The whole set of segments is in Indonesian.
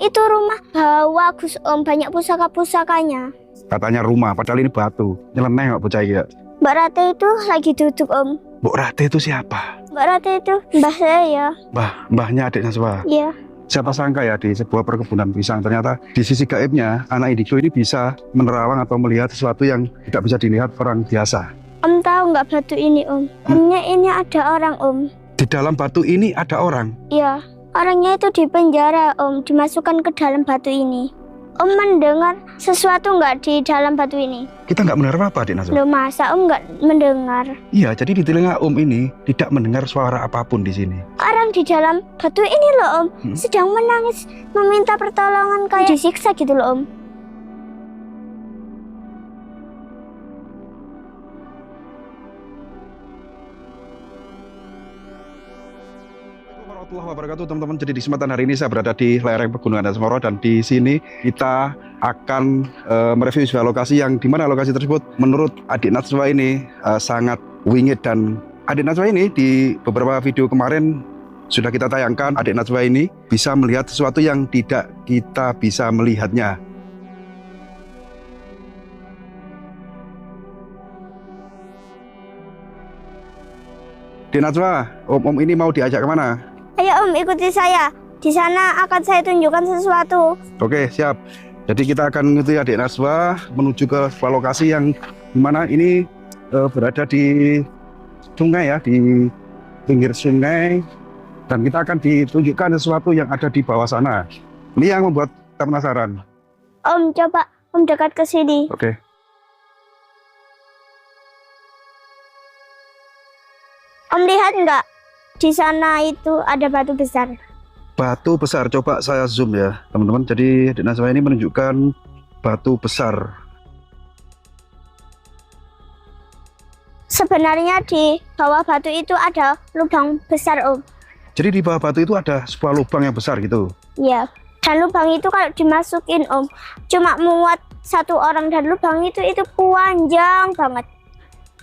itu rumah bagus Om, banyak pusaka-pusakanya. Katanya rumah, padahal ini batu. Nyeleneh kok bocah ya. Mbak Rate itu lagi duduk Om. Mbok Rate itu siapa? Mbak Rate itu mbah saya. Mbahnya adik Najwa. Iya. Siapa sangka ya di sebuah perkebunan pisang ternyata di sisi gaibnya anak indigo ini bisa menerawang atau melihat sesuatu yang tidak bisa dilihat orang biasa. Om tahu nggak batu ini Om? Omnya ini ada orang Om. Di dalam batu ini ada orang. Iya. Orangnya itu di penjara Om, dimasukkan ke dalam batu ini. Om mendengar sesuatu nggak di dalam batu ini? Kita nggak mendengar apa, adik Najwa? Loh masa Om nggak mendengar? Iya, jadi di telinga Om ini tidak mendengar suara apapun di sini. Orang di dalam batu ini loh Om, sedang menangis, meminta pertolongan kayak disiksa gitu loh Om. Warahmatullahi wabarakatuh, teman-teman. Jadi di kesempatan hari ini saya berada di lereng Pegunungan Dasmoro dan di sini kita akan mereview sebuah lokasi yang dimana lokasi tersebut menurut adik Najwa ini sangat wingit, dan adik Najwa ini di beberapa video kemarin sudah kita tayangkan. Adik Najwa ini bisa melihat sesuatu yang tidak kita bisa melihatnya. Adik Najwa, Om ini mau diajak kemana? Ayo Om, ikuti saya. Di sana akan saya tunjukkan sesuatu. Oke, siap. Jadi kita akan mengikuti adik Najwa menuju ke sebuah lokasi yang dimana ini berada di sungai ya, di pinggir sungai, dan kita akan ditunjukkan sesuatu yang ada di bawah sana. Ini yang membuat kita penasaran. Om, coba Om dekat ke sini. Oke. Om lihat nggak? Di sana itu ada batu besar. Batu besar, coba saya zoom ya teman-teman. Jadi adik Najwa ini menunjukkan batu besar. Sebenarnya di bawah batu itu ada lubang besar Om. Jadi di bawah batu itu ada sebuah lubang yang besar gitu. Iya. Dan lubang itu kalau dimasukin Om, cuma muat satu orang, dan lubang itu panjang banget.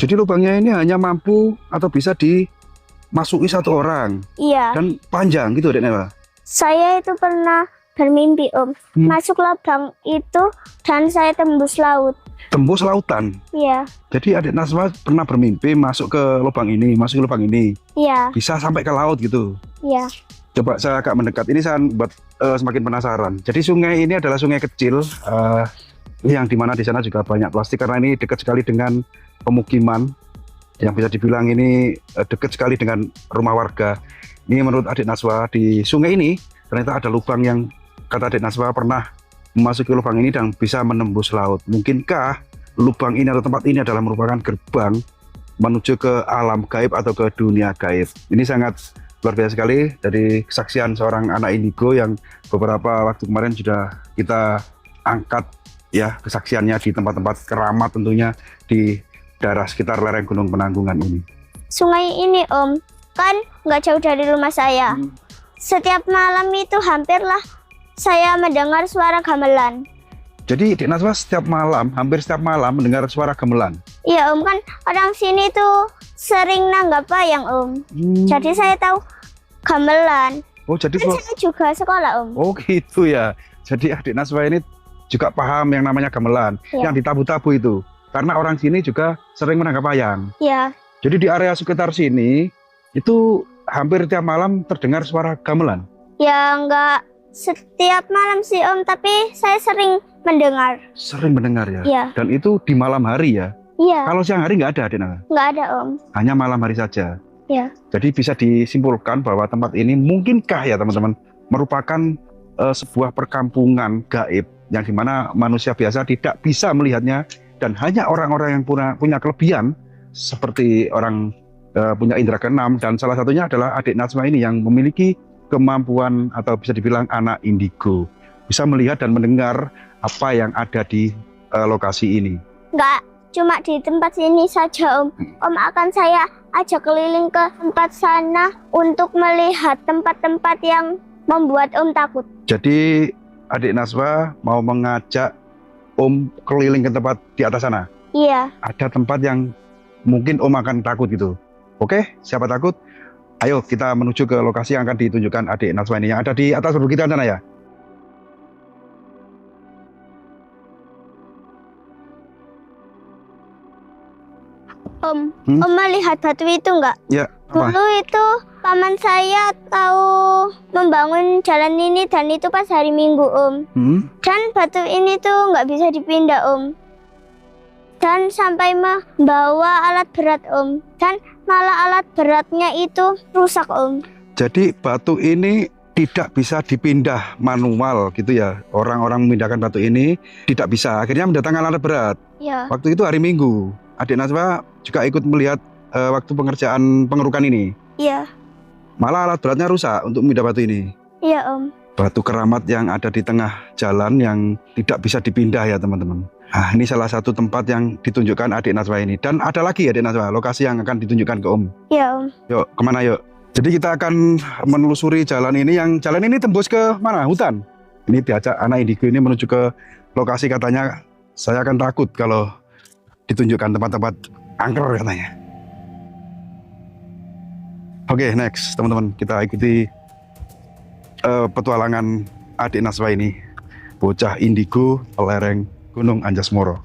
Jadi lubangnya ini hanya mampu atau bisa dimasuki satu orang. Iya. Dan panjang gitu, adik Najwa. Saya itu pernah bermimpi Om, masuk lubang itu dan saya tembus laut. Tembus lautan. Iya. Jadi adik Najwa pernah bermimpi masuk ke lubang ini, masuk ke lubang ini. Iya. Bisa sampai ke laut gitu. Iya. Coba saya agak mendekat. Ini saya buat semakin penasaran. Jadi sungai ini adalah sungai kecil, yang dimana di sana juga banyak plastik karena ini dekat sekali dengan pemukiman, yang bisa dibilang ini dekat sekali dengan rumah warga. Ini menurut adik Najwa di sungai ini ternyata ada lubang yang kata adik Najwa pernah memasuki lubang ini dan bisa menembus laut. Mungkinkah lubang ini atau tempat ini adalah merupakan gerbang menuju ke alam gaib atau ke dunia gaib? Ini sangat luar biasa sekali dari kesaksian seorang anak indigo yang beberapa waktu kemarin sudah kita angkat ya kesaksiannya di tempat-tempat keramat, tentunya di daerah sekitar lereng Gunung Penanggungan ini. Sungai ini Om, kan nggak jauh dari rumah saya. Setiap malam itu hampirlah saya mendengar suara gamelan. Jadi adik Najwa hampir setiap malam mendengar suara gamelan? Iya Om, kan orang sini tuh sering nanggap wayang Om. Jadi saya tahu gamelan. Oh, jadi kan saya juga sekolah Om. Oh gitu ya. Jadi adik Najwa ini juga paham yang namanya gamelan, yang ditabu-tabu itu. Karena orang sini juga sering menangkap wayang. Iya. Jadi di area sekitar sini itu hampir tiap malam terdengar suara gamelan. Ya nggak setiap malam sih Om, tapi saya sering mendengar. Sering mendengar ya? Iya. Dan itu di malam hari ya? Iya. Kalau siang hari nggak ada, Dina? Nggak ada Om. Hanya malam hari saja? Iya. Jadi bisa disimpulkan bahwa tempat ini mungkinkah ya teman-teman merupakan sebuah perkampungan gaib yang dimana manusia biasa tidak bisa melihatnya, dan hanya orang-orang yang punya kelebihan seperti orang punya indera keenam, dan salah satunya adalah adik Najwa ini yang memiliki kemampuan atau bisa dibilang anak indigo, bisa melihat dan mendengar apa yang ada di lokasi ini. Nggak cuma di tempat sini saja Om. Om akan saya ajak keliling ke tempat sana untuk melihat tempat-tempat yang membuat Om takut. Jadi adik Najwa mau mengajak Om keliling ke tempat di atas sana? Iya. Ada tempat yang mungkin Om akan takut gitu. Oke, siapa takut? Ayo kita menuju ke lokasi yang akan ditunjukkan adik Najwa ini, yang ada di atas perbukitan sana ya. Om, Hmm? Om melihat batu itu enggak? Ya, apa? Dulu itu paman saya tahu membangun jalan ini dan itu pas hari Minggu, Om. Hmm? Dan batu ini tuh nggak bisa dipindah, Om. Dan sampai membawa alat berat, Om. Dan malah alat beratnya itu rusak, Om. Jadi batu ini tidak bisa dipindah manual gitu ya. Orang-orang memindahkan batu ini tidak bisa. Akhirnya mendatangkan alat berat. Ya, Waktu itu hari Minggu. Adik Najwa juga ikut melihat waktu pengerjaan pengerukan ini. iya, Malah alat beratnya rusak untuk memindah batu ini. iya, Om. Batu keramat yang ada di tengah jalan yang tidak bisa dipindah ya teman-teman. Nah, ini salah satu tempat yang ditunjukkan adik Najwa ini. Dan ada lagi adik Najwa, lokasi yang akan ditunjukkan ke Om. Iya, Om. Yuk, kemana yuk? Jadi kita akan menelusuri jalan ini. Yang jalan ini tembus ke mana? Hutan. Ini diajak anak indigo ini menuju ke lokasi, katanya saya akan takut kalau ditunjukkan tempat-tempat angker katanya. Oke, next teman-teman, kita ikuti petualangan adik Najwa ini, bocah indigo lereng Gunung Anjas Moro.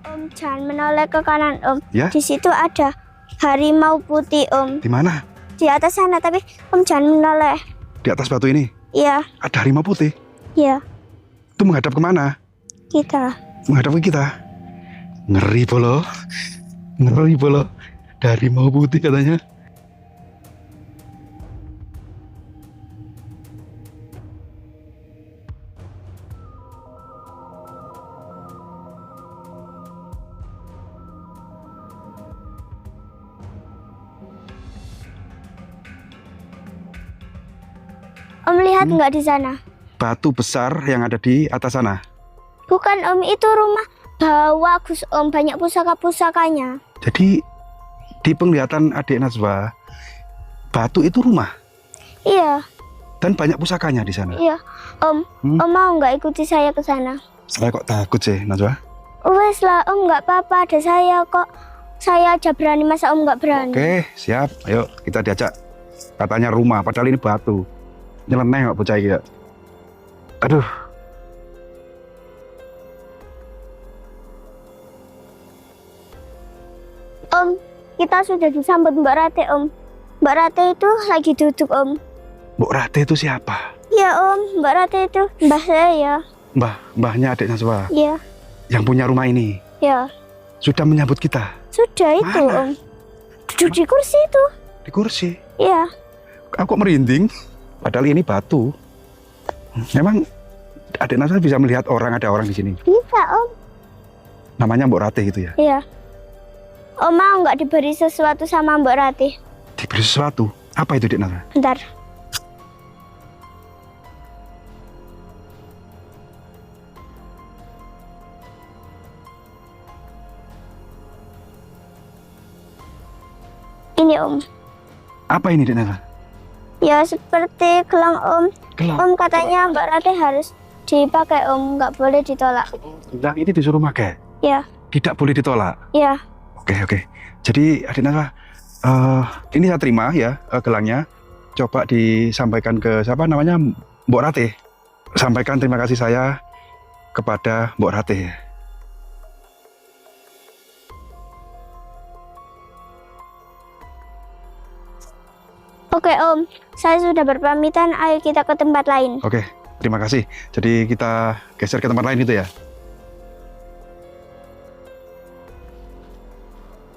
Om, jangan menoleh ke kanan, Om. Ya? Di situ ada harimau putih, Om. Di mana? Di atas sana, tapi Om jangan menoleh. Di atas batu ini Iya, ada harimau putih. iya, Itu menghadap kemana? kita. Menghadap ke kita. Ngeri bolo. Ngeri bolo. Dari harimau putih katanya. Om lihat nggak di sana? Batu besar yang ada di atas sana. Bukan, Om, itu rumah bagus, Om. Banyak pusaka-pusakanya. Jadi di penglihatan adik Najwa, batu itu rumah Iya, dan banyak pusakanya di sana. iya, Om. Om mau nggak ikuti saya ke sana? Saya kok takut sih, Najwa. Wes lah, Om, nggak apa-apa. Ada saya kok. Saya aja berani, masa Om nggak berani? Oke, siap. Ayo kita diajak. Katanya rumah, padahal ini batu. Nyeleneh kok bocah iki ya. Aduh. Om, kita sudah disambut Mbak Rate, Om. Mbak Rate itu lagi duduk, Om. Mbok Rate itu siapa? Iya, Om. Mbak Rate itu mbah saya. Mbahnya adik Najwa Iya, yang punya rumah ini. iya. Sudah menyambut kita Sudah itu, Mana? Om. Duduk di kursi itu. di kursi. Iya. Aku kok merinding. Padahal ini batu. Memang adik Najwa bisa melihat ada orang di sini. Bisa, Om. Namanya Mbok Rate gitu ya. Iya. Om mau nggak diberi sesuatu sama Mbak Rate? Diberi sesuatu. Apa itu, Dik Najwa? Bentar. Ini, Om. Apa ini, Dik Najwa? Ya seperti gelang, Om. Gelang. Om katanya Mbak Rate harus dipakai, Om. Nggak boleh ditolak. Gelang ini disuruh pakai. Ya, Tidak boleh ditolak. ya. Oke. Jadi adik Najwa, ini saya terima ya gelangnya. Coba disampaikan ke siapa namanya, Mbok Rate. Sampaikan terima kasih saya kepada Mbok Rate. Oke, Om. Saya sudah berpamitan. Ayo kita ke tempat lain. Oke, terima kasih. Jadi kita geser ke tempat lain itu ya.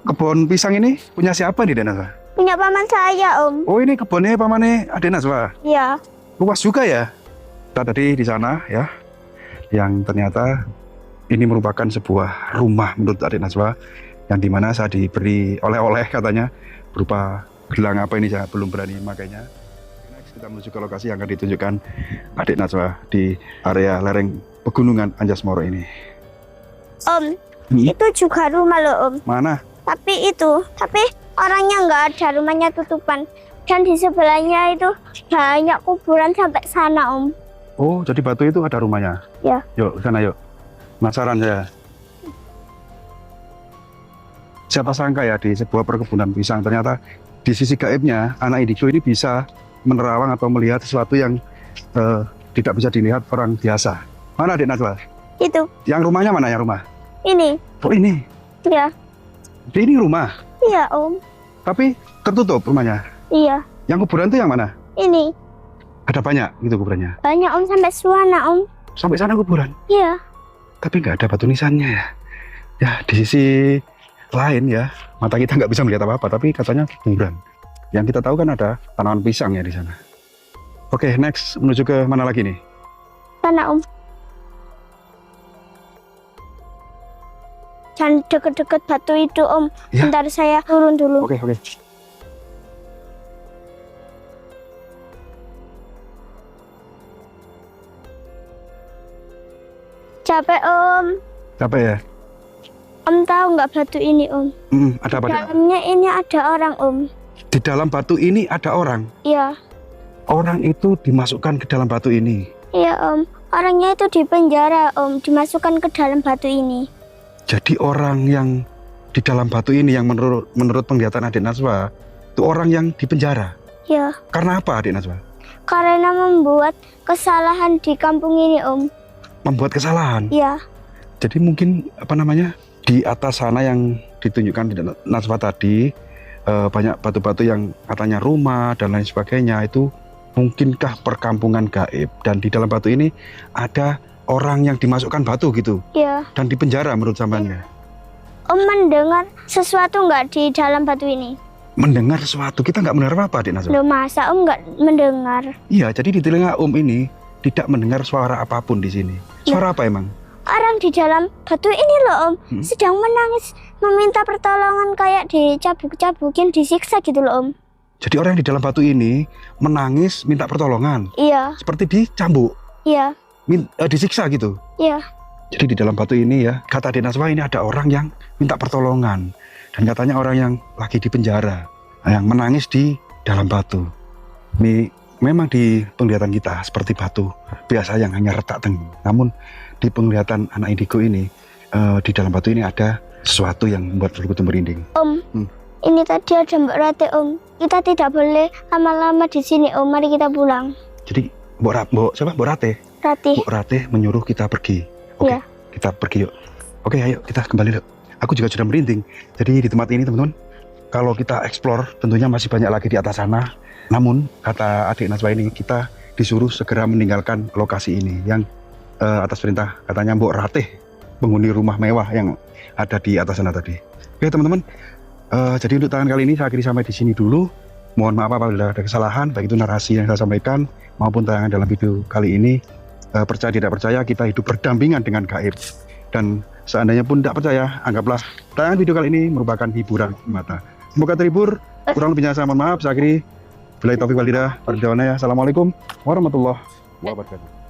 Kebun pisang ini punya siapa nih, Dik Najwa? Punya paman saya, Om. Oh, ini kebunnya pamannya adik Najwa. Ya. Luas juga ya. Kita tadi di sana ya, yang ternyata ini merupakan sebuah rumah menurut adik Najwa, yang dimana saya diberi oleh-oleh katanya berupa gelang apa ini, saya belum berani makainya. Next kita menuju ke lokasi yang akan ditunjukkan adik Najwa di area lereng pegunungan Anjas Moro ini. Om, Hmm? itu juga rumah loh, Om. Mana? Tapi orangnya nggak ada, rumahnya tutupan. Dan di sebelahnya itu banyak kuburan sampai sana, Om. Oh, jadi batu itu ada rumahnya? Ya. Yuk, ke sana yuk. Penasaran saya. Siapa sangka ya di sebuah perkebunan pisang ternyata di sisi gaibnya anak indigo ini bisa menerawang atau melihat sesuatu yang tidak bisa dilihat orang biasa. Mana Adik Najwa? Itu. Yang rumahnya mana yang rumah? Ini. Oh ini. Iya. Jadi ini rumah, Iya, Om. tapi tertutup rumahnya. Iya. Yang kuburan itu yang mana? Ini. Ada banyak gitu kuburannya. Banyak, Om, sampai sana, Om. Sampai sana kuburan. Iya. Tapi nggak ada batu nisannya ya. Ya di sisi lain ya, mata kita nggak bisa melihat apa-apa, tapi katanya kuburan. Yang kita tahu kan ada tanaman pisang ya di sana. Oke, next menuju ke mana lagi nih? Sana, Om. Jangan deket-deket batu itu, Om. Ya. Bentar, saya turun dulu. Oke. Capek, Om. Capek ya? Om tahu nggak batu ini, Om? Ada apa? Di Dalamnya ini ada orang, Om. Di dalam batu ini ada orang. Iya. Orang itu dimasukkan ke dalam batu ini. Iya, Om. Orangnya itu di penjara, Om. Dimasukkan ke dalam batu ini. Jadi orang yang di dalam batu ini yang menurut penglihatan Adik Najwa itu orang yang di penjara. Iya. Karena apa Adik Najwa? Karena membuat kesalahan di kampung ini, Om. Membuat kesalahan. Iya. Jadi mungkin di atas sana yang ditunjukkan di Najwa tadi banyak batu-batu yang katanya rumah dan lain sebagainya, itu mungkinkah perkampungan gaib, dan di dalam batu ini ada orang yang dimasukkan batu gitu Iya. dan di penjara menurut sampeannya. Om mendengar sesuatu nggak di dalam batu ini? Mendengar sesuatu, kita nggak mendengar apa Adik Najwa? Loh, masa Om nggak mendengar? Iya, jadi di telinga ini tidak mendengar suara apapun di sini. Suara apa emang? Orang di dalam batu ini loh, Om, sedang menangis, meminta pertolongan, kayak dicabuk-cabukin, disiksa gitu loh, Om. Jadi orang yang di dalam batu ini menangis minta pertolongan. Iya. Seperti dicambuk, Iya. disiksa gitu. Iya. Jadi di dalam batu ini ya, kata Adik Najwa ini ada orang yang minta pertolongan. Dan katanya orang yang lagi di penjara, yang menangis di dalam batu. Ini memang di penglihatan kita seperti batu biasa yang hanya retak tenging. Namun di penglihatan anak indigo ini, di dalam batu ini ada sesuatu yang membuat bulu kuduk merinding. Om, ini tadi ada Mbak Rate, Om. Kita tidak boleh lama-lama di sini, Om. Mari kita pulang. Jadi Mbok Rate? Ratih. Mbok Rate menyuruh kita pergi. Oke, Iya. kita pergi yuk. Oke, ayo kita kembali yuk. Aku juga sudah merinding. Jadi di tempat ini teman-teman, kalau kita explore tentunya masih banyak lagi di atas sana. Namun kata Adik Najwa ini, kita disuruh segera meninggalkan lokasi ini yang atas perintah katanya Mbok Ratih, penghuni rumah mewah yang ada di atas sana tadi. Oke teman-teman, jadi untuk tangan kali ini saya akhiri sampai di sini dulu. Mohon maaf apabila ada kesalahan, baik itu narasi yang saya sampaikan maupun tayangan dalam video kali ini. Percaya tidak percaya, kita hidup berdampingan dengan gaib. Dan seandainya pun tidak percaya, anggaplah tayangan video kali ini merupakan hiburan semata. Semoga terhibur. Kurang lebihnya saya mohon maaf. Saya akhiri. Billahi taufiq wal hidayah. Assalamualaikum warahmatullahi wabarakatuh.